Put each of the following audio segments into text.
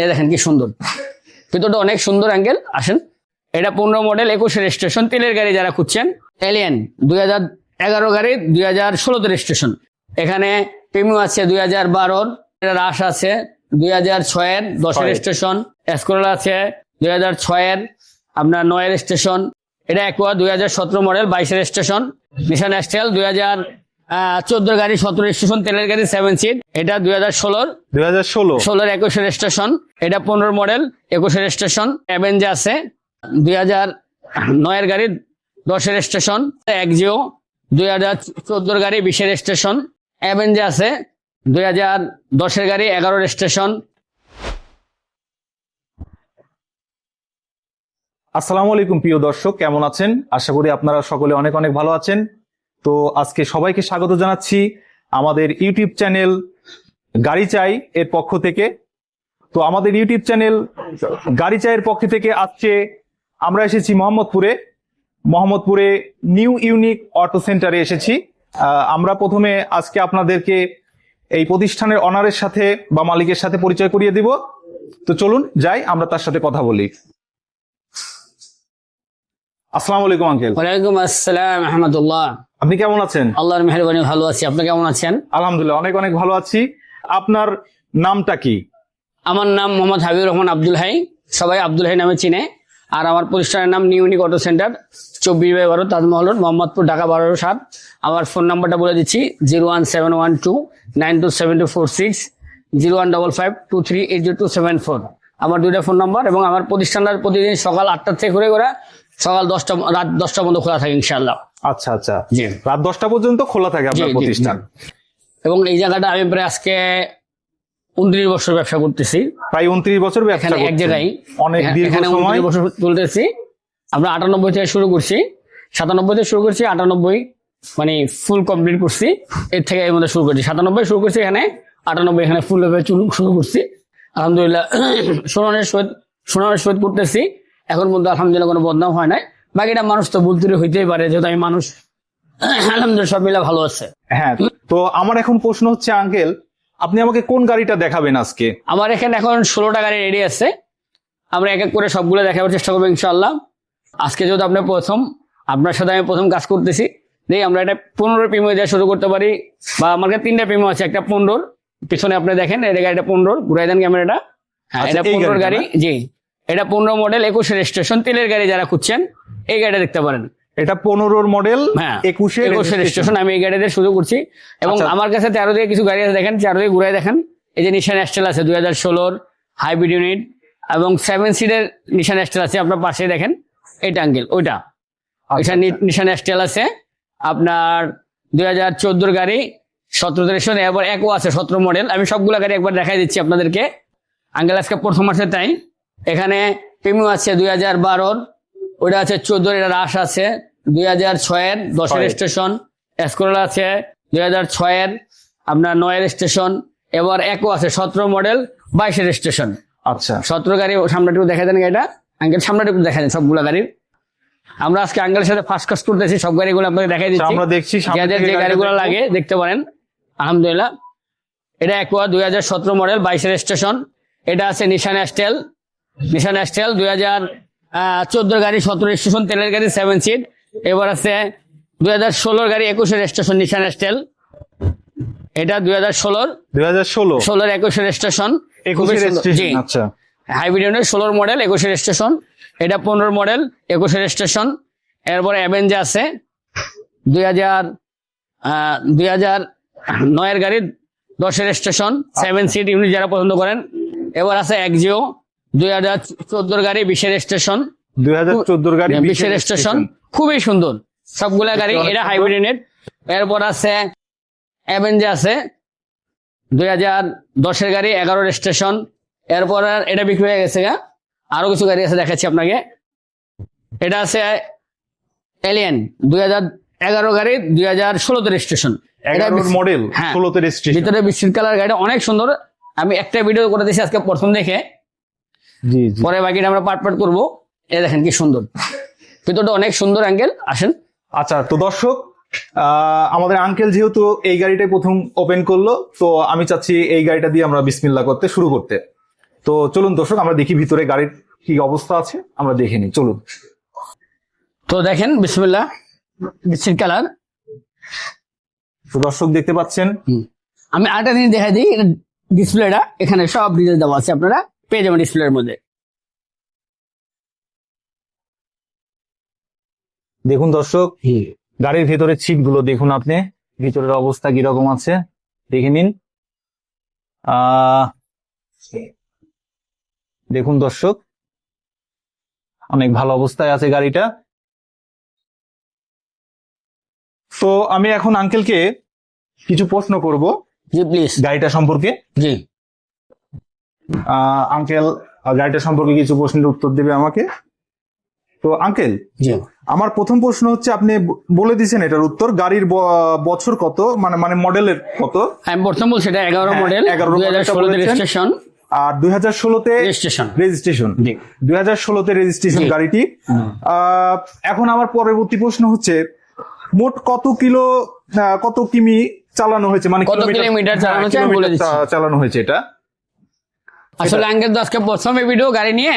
এই দেখেন কি সুন্দর, ভিতরটা অনেক সুন্দর অ্যাঙ্গেল। আসেন, এটা 15 মডেল 21 রেজিস্ট্রেশন, তেলের গাড়ি যারা খুঁজছেন, এলিয়ান 2011 গাড়ি 2016 রেজিস্ট্রেশন। এখানে প্রিমিয়াম আছে 2012, এটা রাশ আছে 2006 10 রেজিস্ট্রেশন, এসকোলা আছে 2006 আপনার 9 রেজিস্ট্রেশন। এটা একোয়া 2017 মডেল 22 রেজিস্ট্রেশন। নিশান এক্সটেল 2014 গাড়ি 17 রেজিস্ট্রেশন, তেলের গাড়ি 7 সিট। এটা 2016 21 রেজিস্ট্রেশন। এটা 15 মডেল 21 রেজিস্ট্রেশন। অ্যাভেঞ্জার আছে 2009 গাড়ি 10 রেজিস্ট্রেশন। এক্সিও 2014 গাড়ি 20 রেজিস্ট্রেশন। অ্যাভেঞ্জার আছে 2010 গাড়ি 11 রেজিস্ট্রেশন। আসসালামু আলাইকুম প্রিয় দর্শক, কেমন আছেন? আশা করি আপনারা সকলে অনেক অনেক ভালো আছেন। তো আজকে সবাইকে স্বাগত জানাচ্ছি আমাদের ইউটিউব চ্যানেল গাড়ি চাই এর পক্ষ থেকে। তো আমাদের ইউটিউব চ্যানেল গাড়ি চাইয়ের পক্ষ থেকে আজকে আমরা এসেছি মোহাম্মদপুরে নিউ ইউনিক অটো সেন্টারে এসেছি। আমরা প্রথমে আজকে আপনাদেরকে এই প্রতিষ্ঠানের অনারের সাথে বা মালিকের সাথে পরিচয় করিয়ে দিব। তো চলুন যাই, আমরা তার সাথে কথা বলি। আসসালামু আলাইকুম আঙ্কেল। ওয়ালাইকুম আসসালাম রহমতুল্লাহ। আপনি কেমন আছেন? আল্লাহর মেহেরবানি ভালো আছি, আপনি কেমন আছেন? আলহামদুলিল্লাহ অনেক অনেক ভালো আছি। আপনার নামটা কি? আমার নাম মোহাম্মদ হাবিবুর রহমান আব্দুল হাই, সবাই আব্দুল হাই নামে চিনে। আর আমার প্রতিষ্ঠানের নাম new unique auto centre, 24/12 Taj Mahal road, Mohammadpur, Dhaka 1207। আমার ফোন নাম্বারটা বলে দিচ্ছি 01712927246, 0155238024। আমার দুইটা ফোন নাম্বার এবং আমার প্রতিষ্ঠানটা প্রতিদিন সকাল 8টা থেকে করে সকাল 10টা, রাত 10টা পর্যন্ত খোলা থাকে ইনশাআল্লাহ। আচ্ছা আচ্ছা, জি, রাত 10টা পর্যন্ত খোলা থাকে আপনার প্রতিষ্ঠান। এবং এই জায়গাটা আমি প্রায় আজকে 29 বছর ব্যবসা করতেছি। প্রায় 29 বছর ব্যবসা এক জায়গায় অনেক দীর্ঘ সময়। 29 বছর চলতেছি। আমরা 98 থেকে শুরু করছি, 97 থেকে শুরু করছি, 98 মানে ফুল কমপ্লিট করছি। এর থেকে এর মধ্যে শুরু করছি, 97 শুরু করছি, এখানে 98 এখানে ফুল ভাবে শুরু করছি। আলহামদুলিল্লাহ সুনামের সহিত করতেছি। এখন মধ্যে আলহামদুলিল্লাহ কোনো বদনাম হয় নাই। বাকিটা মানুষ তো ভুল ত্রুটি হইতেই পারে, যেহেতু আমি মানুষ। আলহামদুলিল্লাহ সব মিলে ভালো আছে। হ্যাঁ, তো আমার এখন প্রশ্ন হচ্ছে আঙ্কেল, আপনি আমাকে কোন গাড়িটা দেখাবেন আজকে? আমার এখানে এখন 16টা গাড়ি রেডি আছে। আমরা এক এক করে সবগুলো দেখাবার চেষ্টা করবো ইনশাআল্লাহ। আজকে যেহেতু আপনার সাথে আমি প্রথম কাজ করতেছি, দেখি আমরা এটা 15 প্রিমিয়াম দিয়ে শুরু করতে পারি। বা আমার কাছে 3টা প্রিমিয়াম আছে, একটা 15 পিছনে আপনি দেখেন, এটা গাড়িটা 15, ঘুরাই দেন ক্যামেরাটা। হ্যাঁ, এটা 15 গাড়ি। জি, এটা 15 মডেল 21 রেজিস্ট্রেশন, তেলের গাড়ি যারা খুঁজছেন এই গাড়িটা দেখতে পারেন। এটা 15 মডেল 21 রেজিস্ট্রেশন। আমি এই গাড়িতে শুরু করছি এবং আমার কাছে 13 দিয়ে কিছু গাড়ি আছে, দেখেন 13 দিয়ে ঘুরাই দেখেন। এই যে নিশান এক্সটেল আছে 2016 হাইব্রিড ইউনিট, এবং 7 সিটের নিশান এক্সটেল আছে আপনার পাশে দেখেন, এইটা আঙ্কেল ওইটা। নিশান এক্সটেল আছে আপনার 2014 গাড়ি 17 রেজিস্ট্রেশন। এবার একও আছে 17 মডেল। আমি সবগুলো গাড়ি একবার দেখাই দিচ্ছি আপনাদেরকে আঙ্কেল, আজকে প্রথম আছে তাই। এখানে প্রিমিয়াম আছে 2012, ওইটা আছে 14, এটা রাশ আছে 2006 10 রেজিস্ট্রেশন। এসকোলা আছে 2006 আপনার 9 রেজিস্ট্রেশন। এবার একও আছে 17 মডেল 22 রেজিস্ট্রেশন। আচ্ছা, 17 গাড়ি সামনেটুকু দেখা দেন গাড়িটা আঙ্কেল, সামনেটুকু দেখা দেন সবগুলা গাড়ির। আমরা আজকে আঙ্কেলের সাথে ফার্স্ট কাজ করতেছি, সব গাড়িগুলো আপনাকে দেখাই দিচ্ছি। আমরা দেখছি যাদের যে গাড়িগুলো লাগে দেখতে পারেন। আলহামদুলিল্লাহ এটা একোয়া 2017 মডেল 22 রেজিস্ট্রেশন। এটা আছে নিশান এক্সটেল 2014 গাড়ি 17 রেজিস্ট্রেশন, তেলের গাড়ি 7 সিট। এবার আছে 2016 গাড়ি 21 রেজিস্ট্রেশন নিশান এক্সটেল। এটা 2016 21 রেজিস্ট্রেশন। আচ্ছা, হাইব্রিড 16 মডেল 21 রেজিস্ট্রেশন। এটা 15 মডেল 21 রেজিস্ট্রেশন। এরপরে অ্যাভেঞ্জার আছে 2009 গাড়ি 10 রেজিস্ট্রেশন, 7 সিট ইউনিট যারা পছন্দ করেন। এবার আছে এক্সিও 2014 গাড়ি 20 রেজিস্ট্রেশন, 2014 গাড়ি 20 রেজিস্ট্রেশন, খুবই সুন্দর সবগুলা গাড়ি। এটা হাইব্রিড ইউনিট। এরপর আছে অ্যাভেঞ্জার আছে 2010 গাড়ি 11 রেজিস্ট্রেশন। এরপর এটা বিক্রি হয়ে গেছে, আরো কিছু গাড়ি আছে দেখাচ্ছি আপনাকে। এটা আছে এলিয়ান 2011 গাড়ি 2016 রেজিস্ট্রেশন, মডেল 16 রেজিস্ট্রেশন। ভিতরে বিস্কিট কালার গাড়িটা অনেক সুন্দর। আমি একটা ভিডিও করে দিয়েছি আজকে প্রথম দেখে, পরে বাকিটা আমরা পার্ট করবো। এই দেখেন কি সুন্দর, ভিতরটা অনেক সুন্দর অ্যাঙ্গেল। আসেন। আচ্ছা, তো দর্শক আমাদের আঙ্কেল যেহেতু এই গাড়িটাই প্রথম ওপেন করলো, তো আমি চাচ্ছি এই গাড়িটা দিয়ে আমরা বিসমিল্লাহ করতে শুরু করতে। তো চলুন দর্শক, আমরা দেখি ভিতরে গাড়ির কি অবস্থা আছে, আমরা দেখে নিই, চলুন। তো দেখেন বিসমিল্লাহ, বিস্কিট কালার। তো দর্শক দেখতে পাচ্ছেন, আমি আরেকটা জিনিস দেখাই দিই, ডিসপ্লেটা এখানে সব ডিটেল দেওয়া আছে, আপনারা পেয়ে যাবেন ডিসপ্লের মধ্যে। দেখুন দর্শক, গাড়ির ভেতরে সিট গুলো দেখুন, আপনি ভিতরের অবস্থা কিরকম আছে দেখে নিন। দেখুন দর্শক, অনেক ভালো অবস্থায় আছে গাড়িটা। তো আমি এখন আঙ্কেলকে কিছু প্রশ্ন করব জি প্লিজ। গাড়িটা সম্পর্কে। জি আঙ্কেল গাড়িটা সম্পর্কে কিছু প্রশ্নের উত্তর দেবে আমাকে। তো আঙ্কেল, জি আমার প্রথম প্রশ্ন হচ্ছে, আপনি বলে দিয়েছেন এটার উত্তর, গাড়ির বছর কত, মানে মডেলের কত? আমি প্রথম বলছি এটা 11 মডেল, 2016 রেজিস্ট্রেশন। আর 2016-তে রেজিস্ট্রেশন। 2016-তে রেজিস্ট্রেশন গাড়িটি। এখন আমার পরবর্তী প্রশ্ন হচ্ছে, মোট কত কিমি চালানো হয়েছে, মানে কত কিলোমিটার চালানো হয়েছে আমি বলে দিচ্ছি। চালানো হয়েছে এটা। আসলে আঙ্কেল তো আজকে প্রথমে ভিডিও গাড়ি নিয়ে,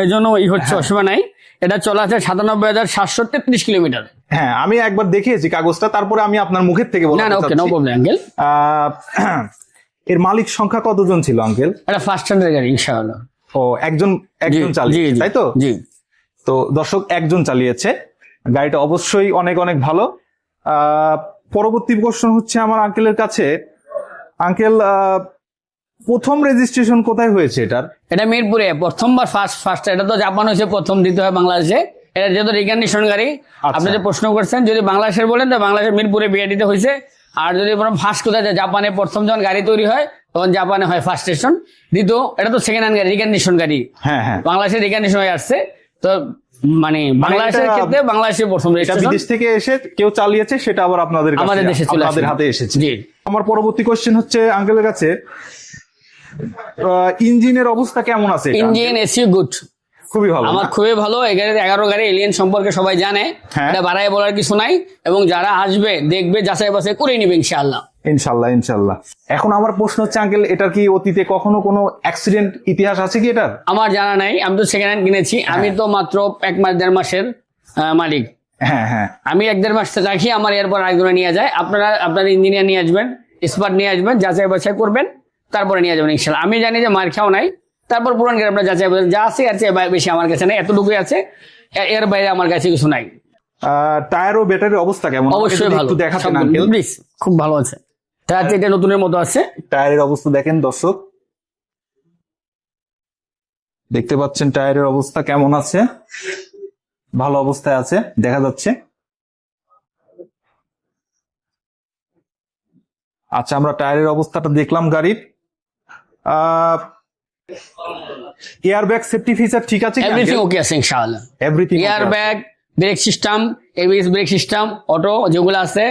এই জন্য হচ্ছে অসুবিধা নাই। এটা চলা আছে 97,733 কিলোমিটার। হ্যাঁ, আমি একবার দেখিয়েছি কাগজটা, তারপরে আমি আপনার মুখের থেকে বলতে না ওকে, নো প্রবলেম আঙ্কেল। এর মালিক সংখ্যা কতজন ছিল আঙ্কেল? এটা ফার্স্ট হ্যান্ডের গাড়ি ইনশাআল্লাহ। ও, একজন চালিয়েছে, তাই তো? জি। তো দর্শক, একজন চালিয়েছে গাড়িটা, অবশ্যই অনেক অনেক ভালো। পরবর্তী প্রশ্ন হচ্ছে আমার আঙ্কেলের কাছে, আঙ্কেল প্রথম রেজিস্ট্রেশন কোথায় হয়েছে এটার? এটা মিরপুরে প্রথমবার ফার্স্ট। এটা তো জাপান হয়েছে প্রথম, দিতে হয় বাংলাদেশে। এটা যেহেতু রিকন্ডিশন গাড়ি, আপনি যে প্রশ্ন করছেন, যদি বাংলাদেশের বলেন তো বাংলাদেশের মিরপুরে বিআরটিতে হয়েছে। আর যদি ফার্স্ট কোথায়, জাপানে প্রথম যখন গাড়ি তৈরি হয় তখন জাপানে হয় ফার্স্ট স্টেশন। দ্বিতীয়, এটা তো সেকেন্ড হ্যান্ড গাড়ি, রিকন্ডিশন গাড়ি। হ্যাঁ হ্যাঁ, বাংলাদেশে রিকন্ডিশন হয়ে আসছে। তো মানে বাংলাদেশের ক্ষেত্রে বাংলাদেশে প্রথম রেজিস্ট্রেশন। বিদেশ থেকে এসে কেউ চালিয়েছে, সেটা আবার আমাদের দেশে চলে আসে, আমাদের হাতে এসেছে। জি। আমার পরবর্তী কোশ্চেন হচ্ছে আঙ্কেলের কাছে, ইঞ্জিনের অবস্থা কেমন আছে? ইঞ্জিন এসি গুড, খুবই ভালো। আমার খুবই ভালো। এই গাড়ির 11 গাড়ি এলিয়েন সম্পর্কে সবাই জানে, এটা বাড়ায় বলার কিছু নাই। এবং যারা আসবে দেখবে, যাচাই বাছাই করে নিবে ইনশাআল্লাহ। ইনশাল্লাহ। এখন আমার প্রশ্ন হচ্ছে আঙ্কেল, এটার কি অতীতে কখনো কোনো অ্যাক্সিডেন্ট ইতিহাস আছে কি এটার? আমার জানা নাই, আমি তো সেকেন্ড হ্যান্ড কিনেছি। আমি তো মাত্র 1 মাস 1.5 মাসের মালিক। হ্যাঁ হ্যাঁ, আমি 1-1.5 মাস রাখি, আমার এরপর আরেকজনে নিয়ে যায়। আপনারা আপনার ইঞ্জিনিয়ার নিয়ে আসবেন, এক্সপার্ট নিয়ে আসবেন, যাচাই বাছাই করবেন, তারপরে নিয়ে যাবেন ইনশাআল্লাহ। আমি জানি যে মার খাও নাই, তারপর পুরান গাড়ি আপনার যাচাই বাছাই, যা আছে এর চেয়ে বেশি আমার কাছে নেই, এতটুকুই আছে, এর বাইরে আমার কাছে কিছু নাই। টায়ার ও ব্যাটারির অবস্থা কেমন? অবশ্যই ভালো, একটু দেখাচ্ছেন আঙ্কেল প্লিজ। খুব ভালো আছে, টায়ার এটা নতুনের মতো আছে। টায়ারের অবস্থা দেখেন দর্শক, দেখতে পাচ্ছেন টায়ারের অবস্থা কেমন আছে, ভালো অবস্থায় আছে দেখা যাচ্ছে। আচ্ছা, আমরা টায়ারের অবস্থাটা দেখলাম গাড়ির। এয়ারব্যাগ সেফটি ফিচার ঠিক আছে? এভরিথিং ওকে আছে ইনশাআল্লাহ। Everything, airbag, brake system, ABS brake system, auto যেগুলো আছে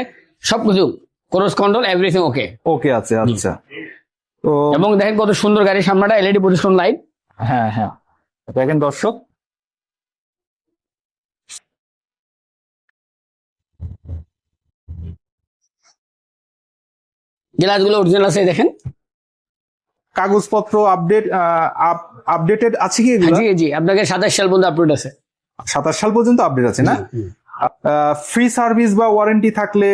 সবকিছু, ক্রুজ কন্ট্রোল, এভরিথিং ওকে আছে। আচ্ছা, তো এবং দেখেন কত সুন্দর গাড়ির সামনেটা এলইডি পজিশন লাইট। হ্যাঁ হ্যাঁ, দেখেন দর্শক, গ্লাসগুলো অরিজিনাল আছে দেখেন। কাগজপত্র আপডেটেড আছে কি এগুলো? জি, আপনাকে 27 সাল পর্যন্ত আপডেট আছে। 27 সাল পর্যন্ত আপডেট আছে না? ফ্রি সার্ভিস বা ওয়ারেন্টি থাকলে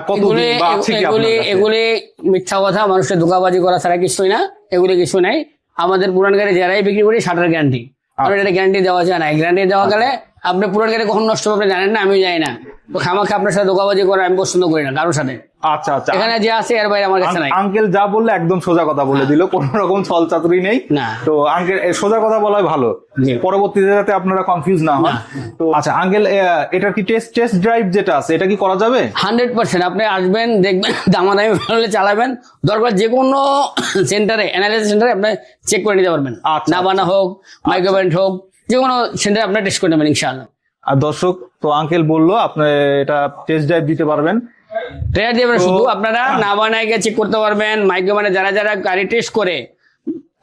কতদিন বা আছে কি আপনার কাছে? এগুলি মিথ্যা কথা, মানুষের ধোঁকাবাজি করা ছাড়া কিছুই না, এগুলি কিছু নাই। আমাদের পুরান গাড়ি যারাই বিক্রি করি 60-এর গ্যারান্টি। আমরা এটা গ্যারান্টি দেওয়া যায় না, গ্যারান্টি দেওয়া গেলে আপনি পুরান গাড়ি কখন নষ্ট হবে জানেন না, আমি জানি না। তো খামাখা আপনার সাথে ধোঁকাবাজি করা আমি পছন্দ করি না কারোর সাথে। আচ্ছা, এখানে যে আছে এর বাইরে আমার কাছে নাই। আঙ্কেল যা বললে একদম সোজা কথা বলে দিল, কোন রকম ছল চাতুরি নেই। না, তো আঙ্কেল সোজা কথা বলাই ভালো, পরবর্তীতে যাতে আপনারা কনফিউজ না হন। তো আচ্ছা আঙ্কেল, এটার কি টেস্ট ড্রাইভ যেটা আছে এটা কি করা যাবে? 100% আপনি আসবেন, দেখবেন, দামাদামি ভালো চালাবেন, দরকার যে কোনো সেন্টারে, অ্যানালাইসিস সেন্টারে আপনি চেক করে নিতে পারবেন। নাবানা হোক, মাইক্রোব্যান্ড হোক, যে কোনো সেন্টারে আপনি টেস্ট করে নেবেন ইনশাআল্লাহ। আর দর্শক, তো আঙ্কেল বললো আপনি এটা টেস্ট ড্রাইভ দিতে পারবেন। ট্রেড দেবেন, শুধু আপনারা নাবানায় গিয়ে চেক করতে পারবেন। মাইক্রোব্যান্ডে যারা যারা গাড়ি টেস্ট করে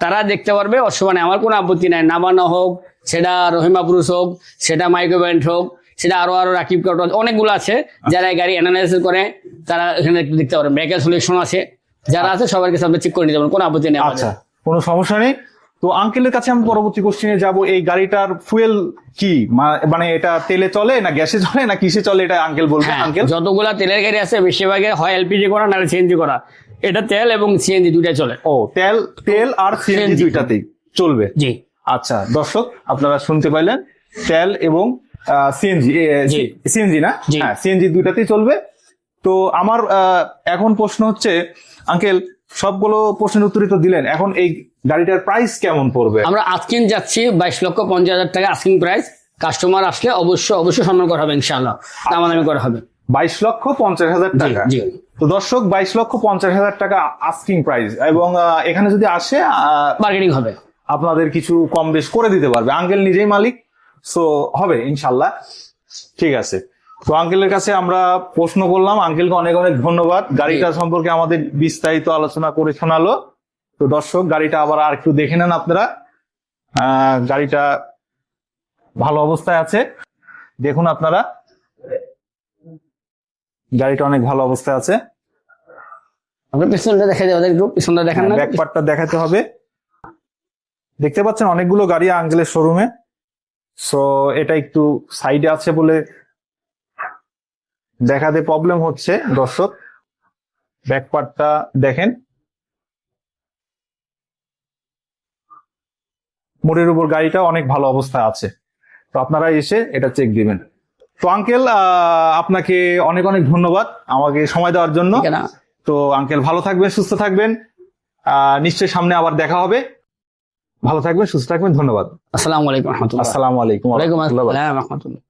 তারা দেখতে পারবে, অসুবিধা আমার কোনো আপত্তি নাই। নাবানা হোক, সেটা রহিমা পুরুষ হোক, সেটা মাইক্রোব্যান্ড হোক, সেটা আরো রাকিব কাউট, অনেকগুলো আছে যারা গাড়ি অ্যানালাইসিস করে, তারা এখানে একটু দেখতে পারবেন। ব্রেকের সলিউশন আছে, যারা আছে সবার কাছে আপনি চেক করে নিতে পারবেন, কোনো আপত্তি নেই। আচ্ছা, কোনো সমস্যা নেই। তো আঙ্কেলের কাছে আমি পরবর্তী কোশ্চেনে যাব, এই গাড়িটার ফুয়েল কি, মানে এটা তেলে চলে না গ্যাসে চলে না কিসে চলে, এটা আঙ্কেল বলবেন। হ্যাঁ, আঙ্কেল, যতগুলা তেলের গাড়ি আছে বেশিরভাগের হয় এলপিজি করা না সিএনজি করা, এটা তেল এবং সিএনজি দুইটাই চলে। ও তেল আর সিএনজি CNG দুইটাতেই চলবে। জি আচ্ছা দর্শক, আপনারা শুনতে পাইলেন, তেল এবং সিএনজি, জি। সিএনজি না, জি। হ্যাঁ সিএনজি দুইটাতেই চলবে। তো আমার এখন প্রশ্ন হচ্ছে আঙ্কেল, সবগুলো প্রশ্নের উত্তরই তো দিলেন, এখন এই গাড়িটার প্রাইস কেমন পড়বে? আমরা আজকিন যাচ্ছি 22,50,000 টাকা আস্কিং প্রাইস। কাস্টমার আসলে অবশ্যই সম্মান করা হবে, ইনশাআল্লাহ দামাদামি করা হবে। 22,50,000 জি টাকা। জি তো দর্শক, 22,50,000 টাকা আস্কিং প্রাইস, এবং এখানে যদি আসে মার্কেটিং হবে। আপনাদের কিছু কম বেশ করে দিতে পারবে, আঙ্কেল নিজেই মালিক, সো হবে ইনশাল্লাহ। ঠিক আছে, তো আঙ্কেলের কাছে আমরা প্রশ্ন করলাম, আঙ্কেলকে অনেক অনেক ধন্যবাদ, গাড়িটা সম্পর্কে আমাদের বিস্তারিত আলোচনা করে শোনালো। তো দর্শক, গাড়িটা আবার আর একটু দেখে নেন আপনারা, গাড়িটা ভালো অবস্থায় আছে, দেখুন আপনারা, গাড়িটা অনেক ভালো অবস্থায় আছে। আমরা পিছনটা দেখা যাবে, একটু পিছনটা দেখান না। ব্যাক পার্টটা দেখাতে হবে। দেখতে পাচ্ছেন অনেকগুলো গাড়ি আঙ্কেলের শোরুমে, সো এটা একটু সাইডে আছে বলে দেখাতে প্রবলেম হচ্ছে। দর্শক, ব্যাক পার্টটা দেখেন, মোড়ের উপর গাড়িটা অনেক ভালো অবস্থায় আছে, তো আপনারা এসে এটা চেক দিবেন। তো আঙ্কেল, আপনাকে অনেক অনেক ধন্যবাদ আমাকে সময় দেওয়ার জন্য। ঠিক না? তো আঙ্কেল ভালো থাকবেন, সুস্থ থাকবেন, নিশ্চয়ই সামনে আবার দেখা হবে। ভালো থাকবেন, সুস্থ থাকবেন, ধন্যবাদ। আসসালামু আলাইকুম রহমতুল্লাহ। আসসালামু আলাইকুম। ওয়ালাইকুম আসসালাম রহমতুল্লাহ।